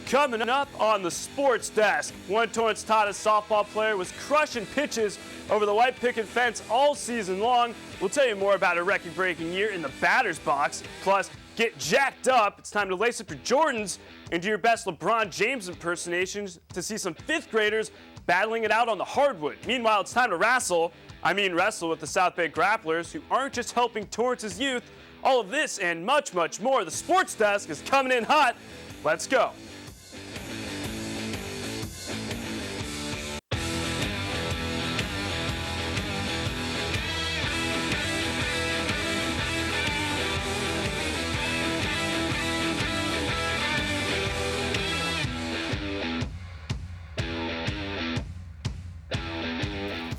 Coming up on the Sports Desk, one Torrance Tigers softball player was crushing pitches over the white picket fence all season long. We'll tell you more about a record-breaking year in the batter's box. Plus, get jacked up. It's time to lace up your Jordans and do your best LeBron James impersonations to see some fifth graders battling it out on the hardwood. Meanwhile, it's time to wrestle with the South Bay grapplers, who aren't just helping Torrance's youth. All of this and much, much more. The Sports Desk is coming in hot. Let's go.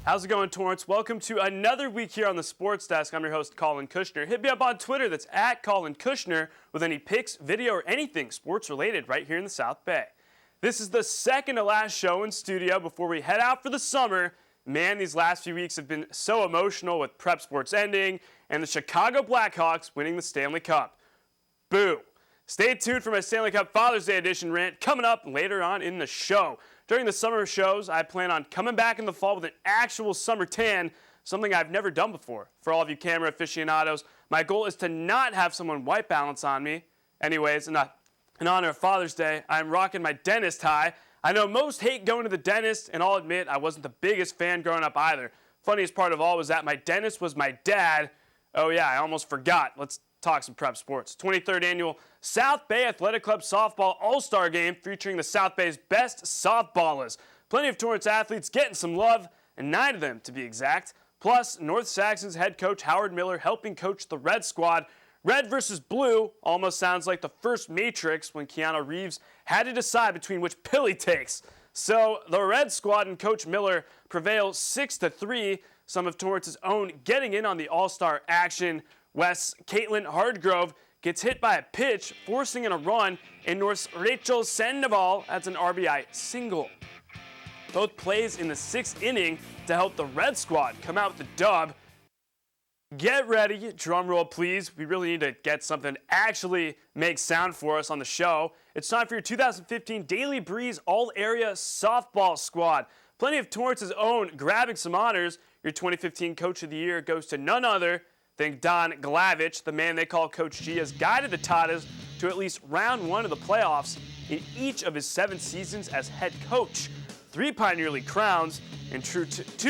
How's it going, Torrance? Welcome to another week here on the Sports Desk. I'm your host, Collin Kushner. Hit me up on Twitter. That's at Collin Kushner with any pics, video, or anything sports-related right here in the South Bay. This is the second to last show in studio before we head out for the summer. Man, these last few weeks have been so emotional with prep sports ending and the Chicago Blackhawks winning the Stanley Cup. Boo. Stay tuned for my Stanley Cup Father's Day edition rant coming up later on in the show. During the summer shows, I plan on coming back in the fall with an actual summer tan, something I've never done before. For all of you camera aficionados, my goal is to not have someone white balance on me. Anyways, in honor of Father's Day, I'm rocking my dentist tie. I know most hate going to the dentist, and I'll admit I wasn't the biggest fan growing up either. Funniest part of all was that my dentist was my dad. Oh yeah, I almost forgot. Let's talk some prep sports. 23rd annual South Bay Athletic Club Softball All-Star Game featuring the South Bay's best softballers. Plenty of Torrance athletes getting some love, and 9 of them to be exact. Plus, North Saxon's head coach Howard Miller helping coach the Red Squad. Red versus blue almost sounds like the first Matrix when Keanu Reeves had to decide between which pill he takes. So the Red Squad and Coach Miller prevail 6-3. Some of Torrance's own getting in on the All-Star action. West's Caitlin Hardgrove gets hit by a pitch, forcing in a run, and North's Rachel Sandoval adds an RBI single. Both plays in the 6th inning to help the Red Squad come out with the dub. Get ready, drum roll please. We really need to get something that actually makes sound for us on the show. It's time for your 2015 Daily Breeze All-Area Softball Squad. Plenty of Torrance's own grabbing some honors. Your 2015 Coach of the Year goes to none other than Don Glavich. The man they call Coach G has guided the Tigers to at least round 1 of the playoffs in each of his 7 seasons as head coach. 3 Pioneer League crowns and 2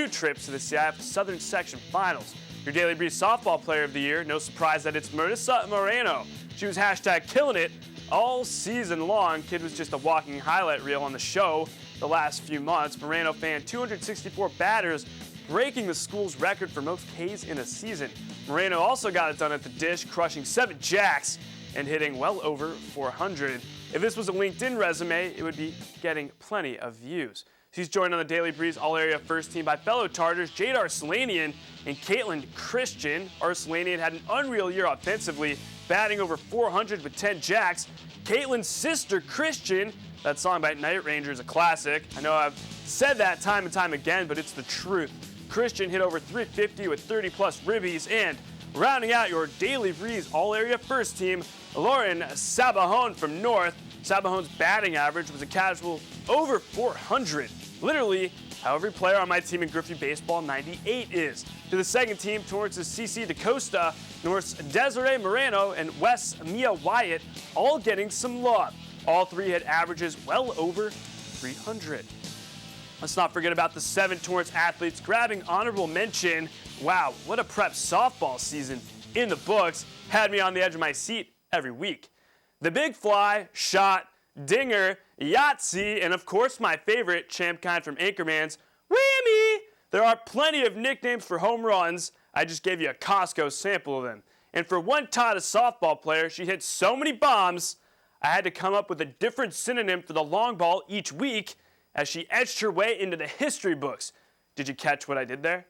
trips to the CIF Southern Section Finals. Your Daily Breeze Softball Player of the Year, no surprise that it's Marissa Moreno. She was hashtag killing it all season long. Kid was just a walking highlight reel on the show the last few months. Moreno fanned 264 batters, breaking the school's record for most Ks in a season. Moreno also got it done at the dish, crushing 7 jacks and hitting well over 400. If this was a LinkedIn resume, it would be getting plenty of views. She's joined on the Daily Breeze All-Area First Team by fellow Tartars Jade Arslanian and Caitlin Kushner. Arslanian had an unreal year offensively, batting over 400 with 10 jacks. Caitlin's sister, Christian, that song by Night Ranger is a classic. I know I've said that time and time again, but it's the truth. Christian hit over 350 with 30-plus ribbies, and rounding out your Daily Breeze All-Area First Team, Lauren Sabajon from North. Sabajon's batting average was a casual over 400. Literally, how every player on my team in Griffey Baseball 98 is. To the second team, Torrance's CC DaCosta, North's Desiree Moreno, and West's Mia Wyatt all getting some love. All 3 had averages well over 300. Let's not forget about the 7 Torrance athletes grabbing honorable mention. Wow, what a prep softball season in the books. Had me on the edge of my seat every week. The Big Fly, Shot, Dinger, Yahtzee, and of course my favorite, Champ Kind from Anchorman's, Whammy! There are plenty of nicknames for home runs. I just gave you a Costco sample of them. And for one Tigers softball player, she hit so many bombs, I had to come up with a different synonym for the long ball each week as she edged her way into the history books. Did you catch what I did there?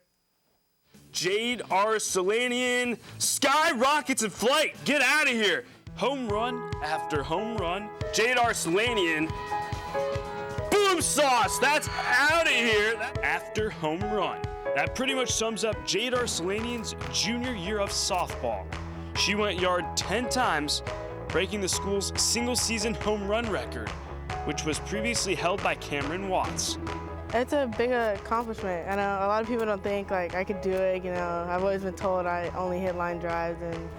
Jade Arslanian, skyrockets in flight. Get out of here. Home run after home run. Jade Arslanian, boom sauce. That's out of here. After home run. That pretty much sums up Jade Arslanian's junior year of softball. She went yard 10 times, breaking the school's single-season home run record. which was previously held by Cameron Watts. It's a big accomplishment. I know a lot of people don't think like I could do it. You know, I've always been told I only hit line drives, and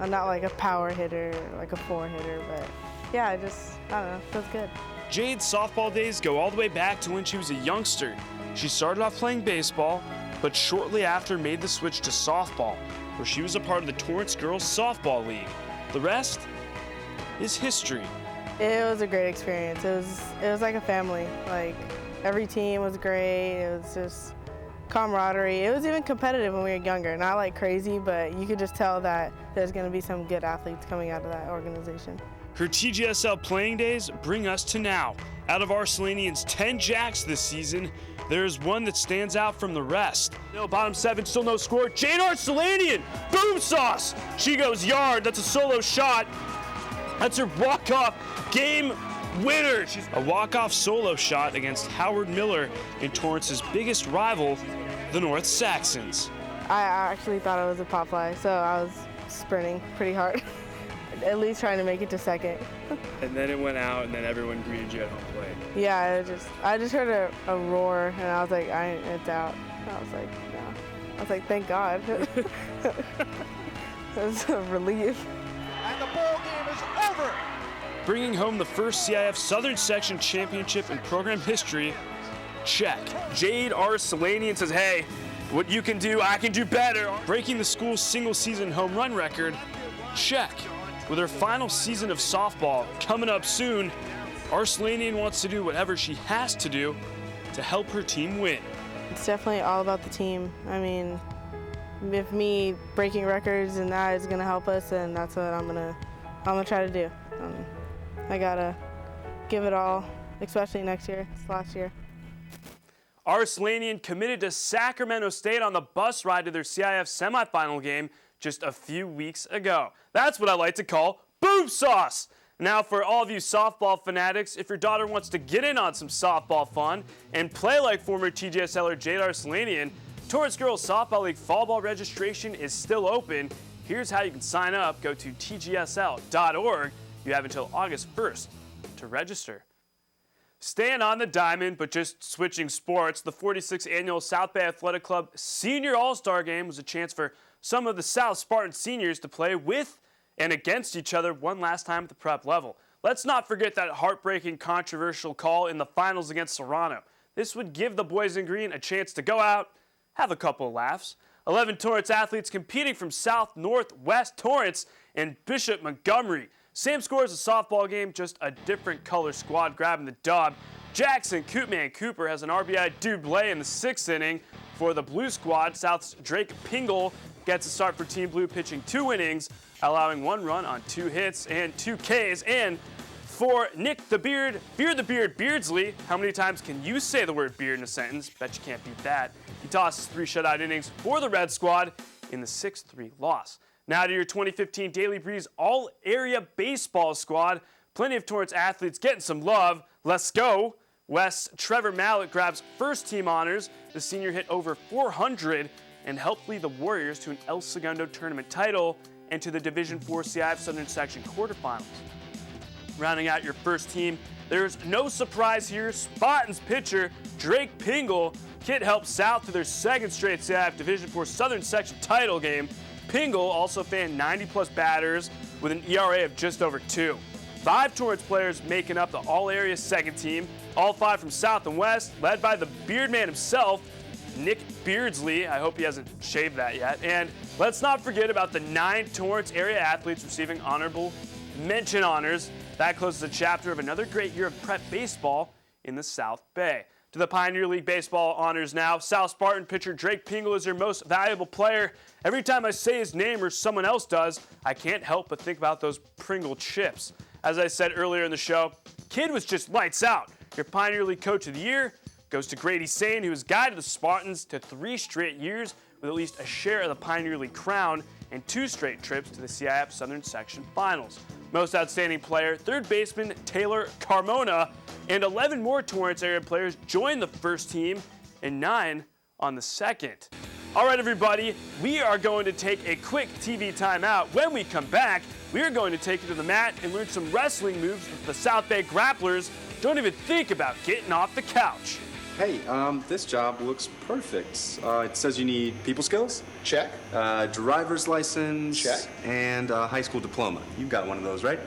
I'm not like a power hitter, like a four hitter. But yeah, I don't know, feels good. Jade's softball days go all the way back to when she was a youngster. She started off playing baseball, but shortly after made the switch to softball, where she was a part of the Torrance Girls Softball League. The rest is history. It was a great experience. It was like a family. Like every team was great. It was just camaraderie. It was even competitive when we were younger. Not like crazy, but you could just tell that there's going to be some good athletes coming out of that organization. Her TGSL playing days bring us to now. Out of Arslanian's 10 jacks this season, there is one that stands out from the rest. No, bottom 7, still no score. Jade Arslanian, boom sauce! She goes yard, that's a solo shot. That's her walk-off game winner. She's a walk-off solo shot against Howard Miller in Torrance's biggest rival, the North Saxons. I actually thought it was a pop fly, so I was sprinting pretty hard. At least trying to make it to second. And then it went out, and then everyone greeted you at home plate. Yeah, I just heard a roar, and I was like, it's out. I was like, no. I was like, thank God. It was a relief. And the ball game is over. Bringing home the first CIF Southern Section Championship in program history, check. Jade Arslanian says, hey, what you can do, I can do better. Breaking the school's single-season home run record, check. With her final season of softball coming up soon, Arslanian wants to do whatever she has to do to help her team win. It's definitely all about the team. I mean, if me breaking records and that is gonna help us, then that's what I'm gonna try to do. I gotta give it all, especially next year. It's last year. Arslanian committed to Sacramento State on the bus ride to their CIF semifinal game just a few weeks ago. That's what I like to call boob sauce. Now, for all of you softball fanatics, if your daughter wants to get in on some softball fun and play like former TGSLer Jade Arslanian, Torrance Girls Softball League fall ball registration is still open. Here's how you can sign up. Go to tgsl.org. You have until August 1st to register. Staying on the diamond, but just switching sports, the 46th annual South Bay Athletic Club Senior All-Star Game was a chance for some of the South Spartan seniors to play with and against each other one last time at the prep level. Let's not forget that heartbreaking, controversial call in the finals against Serrano. This would give the boys in green a chance to go out, have a couple of laughs. 11 Torrance athletes competing from South, Northwest Torrance and Bishop Montgomery. Same score as a softball game, just a different color squad grabbing the dub. Jackson Koopman Cooper has an RBI double in the 6th inning for the Blue squad. South's Drake Pingle gets a start for Team Blue, pitching 2 innings, allowing 1 run on 2 hits and 2 Ks. And for Nick the Beard Beardsley, how many times can you say the word beard in a sentence? Bet you can't beat that. He tosses 3 shutout innings for the Red squad in the 6-3 loss. Now to your 2015 Daily Breeze All-Area Baseball squad. Plenty of Torrance athletes getting some love. Let's go. West's Trevor Mallett grabs first team honors. The senior hit over 400 and helped lead the Warriors to an El Segundo tournament title and to the Division IV CIF Southern Section quarterfinals. Rounding out your first team, there's no surprise here. Spartans pitcher Drake Pingle. Kid helped South to their 2nd straight CIF Division IV Southern Section title game. Pingle also fanned 90-plus batters with an ERA of just over 2. 5 Torrance players making up the all-area 2nd team, all 5 from South and West, led by the Beardman himself, Nick Beardsley. I hope he hasn't shaved that yet. And let's not forget about the 9 Torrance area athletes receiving honorable mention honors. That closes a chapter of another great year of prep baseball in the South Bay. To the Pioneer League Baseball honors now. South Spartan pitcher Drake Pingle is their most valuable player. Every time I say his name or someone else does, I can't help but think about those Pringle chips. As I said earlier in the show, kid was just lights out. Your Pioneer League Coach of the Year goes to Grady Sane, who has guided the Spartans to 3 straight years with at least a share of the Pioneer League crown and 2 straight trips to the CIF Southern Section Finals. Most outstanding player, 3rd baseman Taylor Carmona, and 11 more Torrance area players joined the first team and 9 on the 2nd. All right, everybody, we are going to take a quick TV timeout. When we come back, we are going to take you to the mat and learn some wrestling moves with the South Bay grapplers. Don't even think about getting off the couch. Hey, this job looks perfect. It says you need people skills? Check. Driver's license? Check. And a high school diploma. You've got one of those, right?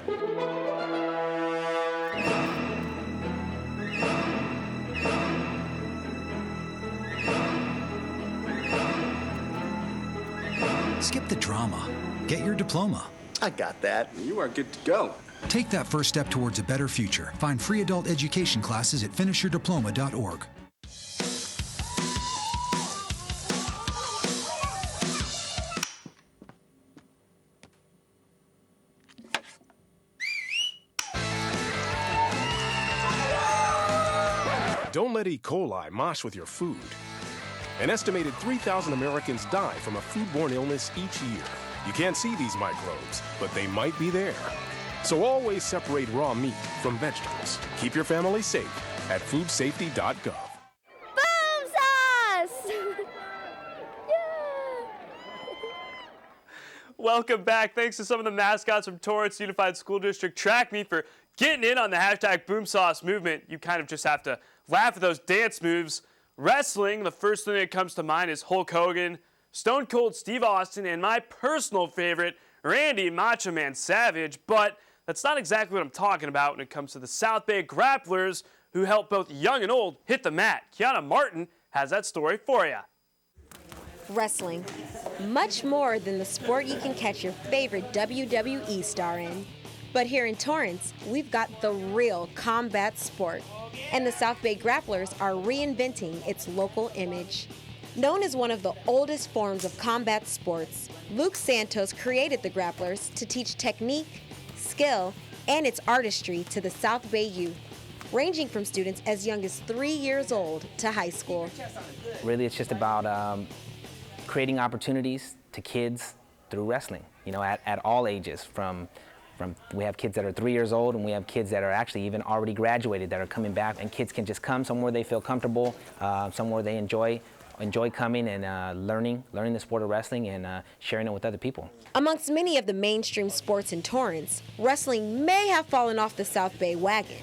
Skip the drama. Get your diploma. I got that. You are good to go. Take that first step towards a better future. Find free adult education classes at finishyourdiploma.org. Don't let E. coli mosh with your food. An estimated 3,000 Americans die from a foodborne illness each year. You can't see these microbes, but they might be there. So always separate raw meat from vegetables. Keep your family safe at foodsafety.gov. Boom sauce! Yeah! Welcome back. Thanks to some of the mascots from Torrance Unified School District Track Meet for getting in on the hashtag Boom Sauce movement. You kind of just have to laugh at those dance moves. Wrestling, the first thing that comes to mind is Hulk Hogan, Stone Cold Steve Austin, and my personal favorite, Randy Macho Man Savage. But that's not exactly what I'm talking about when it comes to the South Bay grapplers who help both young and old hit the mat. Kiana Martin has that story for you. Wrestling. Much more than the sport you can catch your favorite WWE star in. But here in Torrance, we've got the real combat sport. And the South Bay grapplers are reinventing its local image. Known as one of the oldest forms of combat sports, Luke Santos created the grapplers to teach technique, skill, and its artistry to the South Bay youth, ranging from students as young as 3 years old to high school. Really, it's just about creating opportunities to kids through wrestling, you know, at all ages. From we have kids that are 3 years old, and we have kids that are actually even already graduated that are coming back, and kids can just come somewhere they feel comfortable, somewhere they enjoy coming and learning the sport of wrestling and sharing it with other people. Amongst many of the mainstream sports in Torrance, wrestling may have fallen off the South Bay wagon.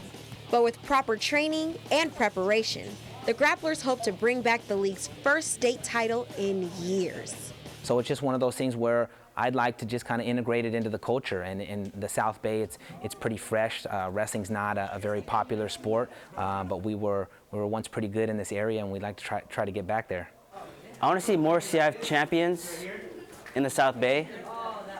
But with proper training and preparation, the grapplers hope to bring back the league's first state title in years. So it's just one of those things where I'd like to just kind of integrate it into the culture. And in the South Bay, it's pretty fresh. Wrestling's not a very popular sport, but we were once pretty good in this area, and we'd like to try to get back there. I want to see more CIF champions in the South Bay,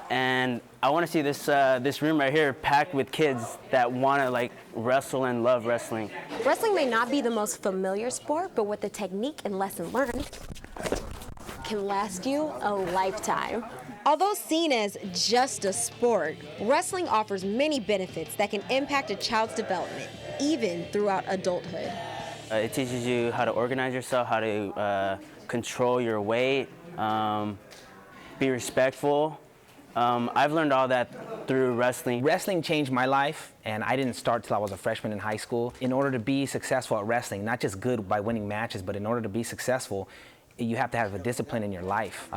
and I want to see this room right here packed with kids that want to like wrestle and love wrestling. Wrestling may not be the most familiar sport, but with the technique and lesson learned, can last you a lifetime. Although seen as just a sport, wrestling offers many benefits that can impact a child's development, even throughout adulthood. It teaches you how to organize yourself, how to control your weight, be respectful. I've learned all that through wrestling. Wrestling changed my life, and I didn't start till I was a freshman in high school. In order to be successful at wrestling, not just good by winning matches, but in order to be successful, you have to have a discipline in your life.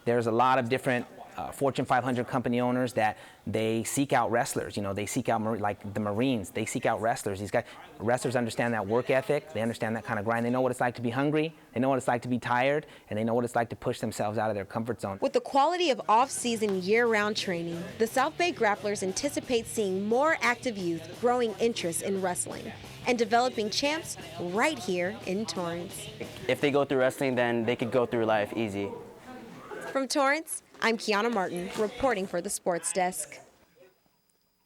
There's a lot of different Fortune 500 company owners that they seek out wrestlers. You know, they seek out, like the Marines, they seek out wrestlers. These guys, wrestlers understand that work ethic. They understand that kind of grind. They know what it's like to be hungry. They know what it's like to be tired. And they know what it's like to push themselves out of their comfort zone. With the quality of off-season, year-round training, the South Bay grapplers anticipate seeing more active youth growing interest in wrestling and developing champs right here in Torrance. If they go through wrestling, then they could go through life easy. From Torrance, I'm Kiana Martin, reporting for the Sports Desk.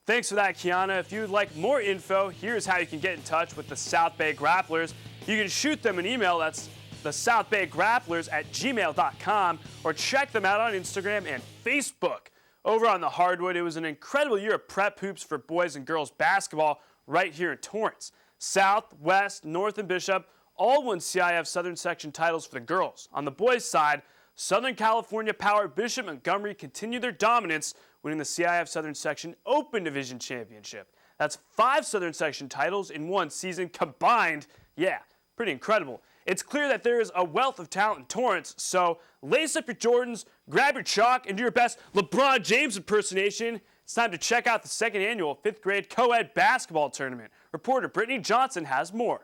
Thanks for that, Kiana. If you'd like more info, here's how you can get in touch with the South Bay Grapplers. You can shoot them an email. That's the southbaygrapplers@gmail.com, or check them out on Instagram and Facebook. Over on the hardwood, it was an incredible year of prep hoops for boys and girls basketball right here in Torrance. South, West, North, and Bishop all won CIF Southern Section titles for the girls. On the boys' side, Southern California-powered Bishop Montgomery continued their dominance, winning the CIF Southern Section Open Division Championship. That's 5 Southern Section titles in one season combined. Yeah, pretty incredible. it's clear that there is a wealth of talent in Torrance, so lace up your Jordans, grab your chalk, and do your best LeBron James impersonation. It's time to check out the second annual 5th grade co-ed basketball tournament. Reporter Brittany Johnson has more.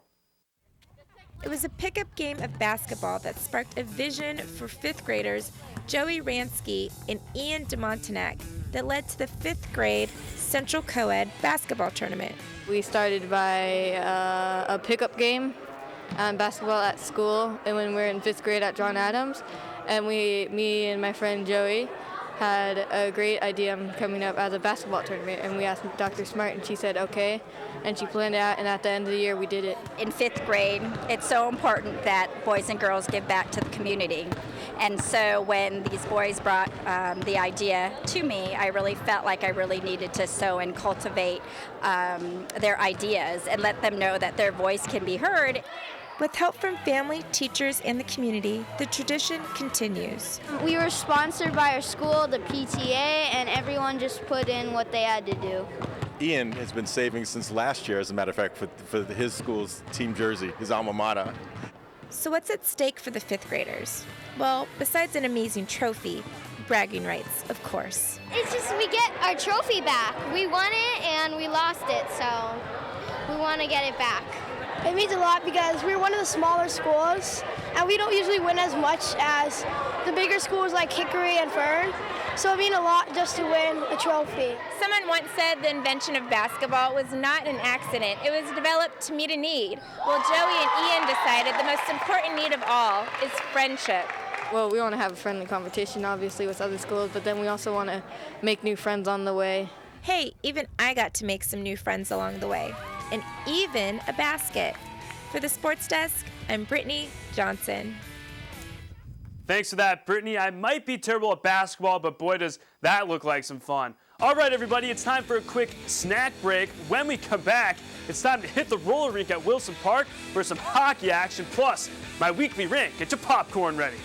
It was a pickup game of basketball that sparked a vision for 5th graders Joey Ransky and Ian DeMontenac that led to the 5th grade Central Co-ed basketball tournament. We started by a pickup game, basketball at school, and when we were in 5th grade at John Adams, and me and my friend Joey had a great idea of coming up as a basketball tournament, and we asked Dr. Smart, and she said okay, and she planned it out, and at the end of the year we did it. In 5th grade, it's so important that boys and girls give back to the community. And so when these boys brought the idea to me, I really felt like I really needed to sow and cultivate their ideas and let them know that their voice can be heard. With help from family, teachers, and the community, the tradition continues. We were sponsored by our school, the PTA, and everyone just put in what they had to do. Ian has been saving since last year, as a matter of fact, for his school's team jersey, his alma mater. So what's at stake for the 5th graders? Well, besides an amazing trophy, bragging rights, of course. It's just we get our trophy back. We won it and we lost it, so we want to get it back. It means a lot because we're one of the smaller schools, and we don't usually win as much as the bigger schools like Hickory and Fern. So it means a lot just to win a trophy. Someone once said the invention of basketball was not an accident. It was developed to meet a need. Well, Joey and Ian decided the most important need of all is friendship. Well, we want to have a friendly competition, obviously, with other schools, but then we also want to make new friends on the way. Hey, even I got to make some new friends along the way, and even a basket. For the Sports Desk, I'm Brittany Johnson. Thanks for that, Brittany. I might be terrible at basketball, but boy, does that look like some fun. All right, everybody, it's time for a quick snack break. When we come back, it's time to hit the roller rink at Wilson Park for some hockey action, plus my weekly rink. Get your popcorn ready.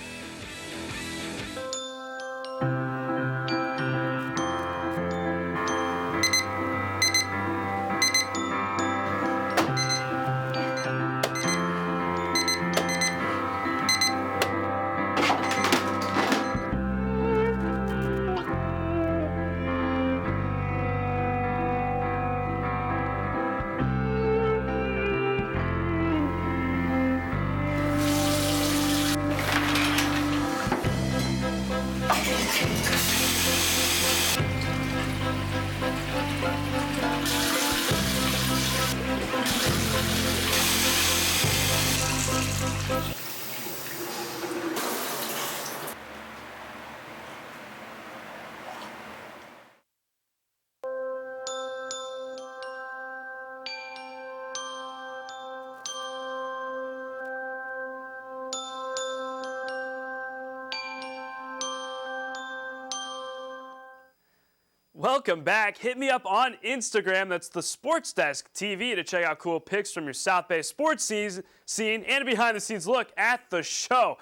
Welcome back. Hit me up on Instagram. That's the SportsDesk TV to check out cool pics from your South Bay sports scene and a behind-the-scenes look at the show.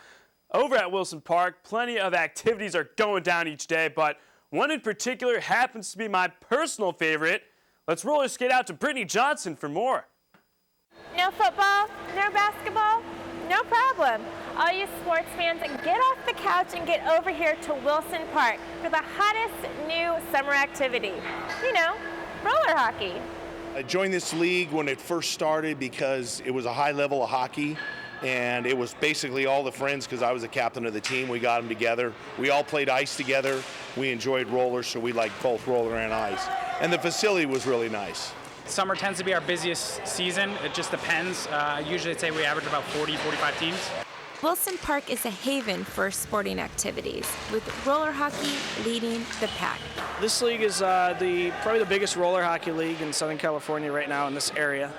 Over at Wilson Park, plenty of activities are going down each day, but one in particular happens to be my personal favorite. Let's roller skate out to Brittany Johnson for more. No football, no basketball, no problem. All you sports fans, get off the couch and get over here to Wilson Park for the hottest new summer activity. You know, roller hockey. I joined this league when it first started because it was a high level of hockey, and it was basically all the friends because I was the captain of the team. We got them together. We all played ice together. We enjoyed roller, so we liked both roller and ice. And the facility was really nice. Summer tends to be our busiest season. It just depends. Usually I'd say we average about 40, 45 teams. Wilson Park is a haven for sporting activities, with roller hockey leading the pack. This league is probably the biggest roller hockey league in Southern California right now in this area.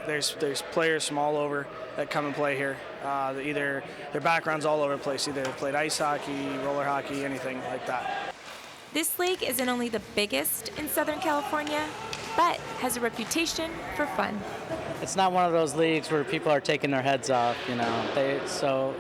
There's players from all over that come and play here. Either their background's all over the place. Either they've played ice hockey, roller hockey, anything like that. This league isn't only the biggest in Southern California, but has a reputation for fun. It's not one of those leagues where people are taking their heads off, you know. So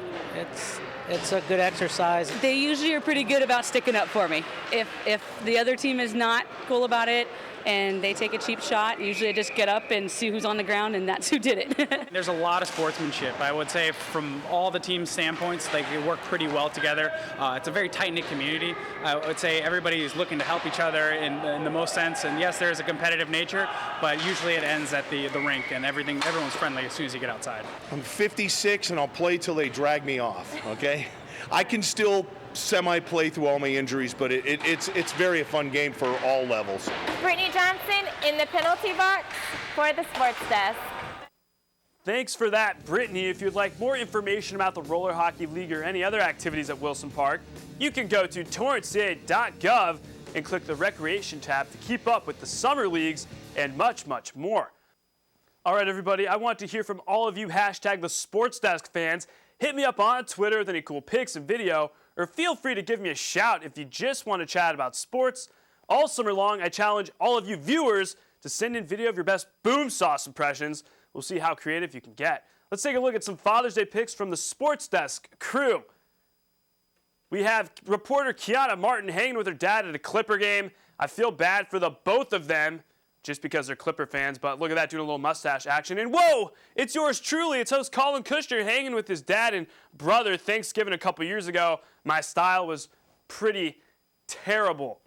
It's a good exercise. They usually are pretty good about sticking up for me. If the other team is not cool about it and they take a cheap shot, usually I just get up and see who's on the ground, and that's who did it. There's a lot of sportsmanship. I would say from all the team standpoints, they work pretty well together. It's a very tight-knit community. I would say everybody is looking to help each other in the most sense. And yes, there is a competitive nature, but usually it ends at the rink, and everyone's friendly as soon as you get outside. I'm 56 and I'll play till they drag me off, okay? I can still semi-play through all my injuries, but it's very a fun game for all levels. Brittany Johnson in the penalty box for the Sports Desk. Thanks for that, Brittany. If you'd like more information about the Roller Hockey League or any other activities at Wilson Park, you can go to torranceca.gov and click the Recreation tab to keep up with the summer leagues and much, much more. All right, everybody, I want to hear from all of you hashtag the Sports Desk fans. Hit me up on Twitter with any cool pics and video, or feel free to give me a shout if you just want to chat about sports. All summer long, I challenge all of you viewers to send in video of your best boom sauce impressions. We'll see how creative you can get. Let's take a look at some Father's Day pics from the Sports Desk crew. We have reporter Kiana Martin hanging with her dad at a Clipper game. I feel bad for the both of them just because they're Clipper fans, but look at that, doing a little mustache action. And whoa, it's yours truly. It's host Collin Kushner hanging with his dad and brother Thanksgiving a couple years ago. My style was pretty terrible.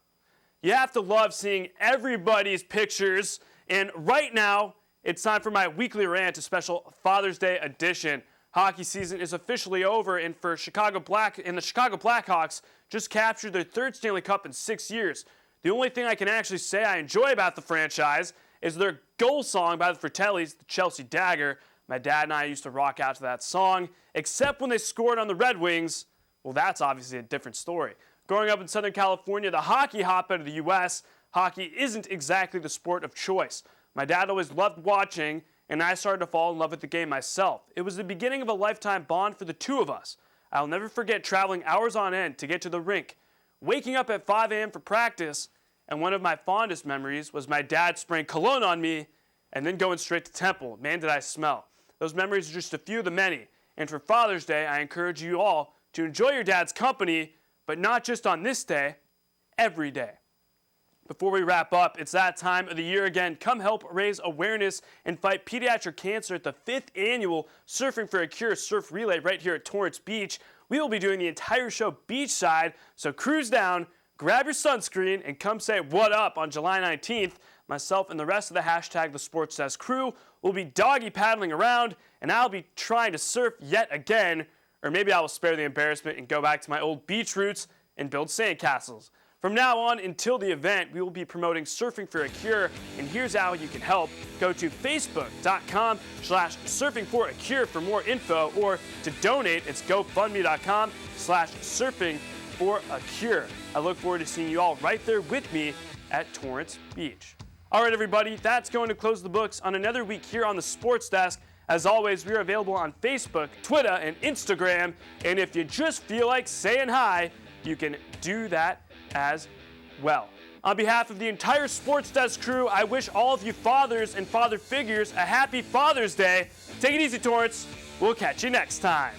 You have to love seeing everybody's pictures. And right now, it's time for my weekly rant, a special Father's Day edition. Hockey season is officially over, and the Chicago Blackhawks just captured their third Stanley Cup in 6 years. The only thing I can actually say I enjoy about the franchise is their goal song by the Fratellis, the Chelsea Dagger. My dad and I used to rock out to that song, except when they scored on the Red Wings. Well, that's obviously a different story. Growing up in Southern California, the hockey hotbed of the U.S., hockey isn't exactly the sport of choice. My dad always loved watching, and I started to fall in love with the game myself. It was the beginning of a lifetime bond for the two of us. I'll never forget traveling hours on end to get to the rink, waking up at 5 a.m. for practice, and one of my fondest memories was my dad spraying cologne on me and then going straight to Temple. Man, did I smell. Those memories are just a few of the many. And for Father's Day, I encourage you all to enjoy your dad's company, but not just on this day, every day. Before we wrap up, it's that time of the year again. Come help raise awareness and fight pediatric cancer at the 5th annual Surfing for a Cure Surf Relay right here at Torrance Beach. We will be doing the entire show beachside, so cruise down, grab your sunscreen, and come say what up on July 19th. Myself and the rest of the hashtag the Sports Desk crew will be doggy paddling around, and I'll be trying to surf yet again, or maybe I will spare the embarrassment and go back to my old beach roots and build sandcastles. From now on until the event, we will be promoting Surfing for a Cure, and here's how you can help. Go to facebook.com/surfingforacure for more info, or to donate, it's gofundme.com/surfingforacure. I look forward to seeing you all right there with me at Torrance Beach. All right, everybody, that's going to close the books on another week here on the Sports Desk. As always, we are available on Facebook, Twitter, and Instagram, and if you just feel like saying hi, you can do that as well. On behalf of the entire Sports Desk crew, I wish all of you fathers and father figures a happy Father's Day. Take it easy, Torrance. We'll catch you next time.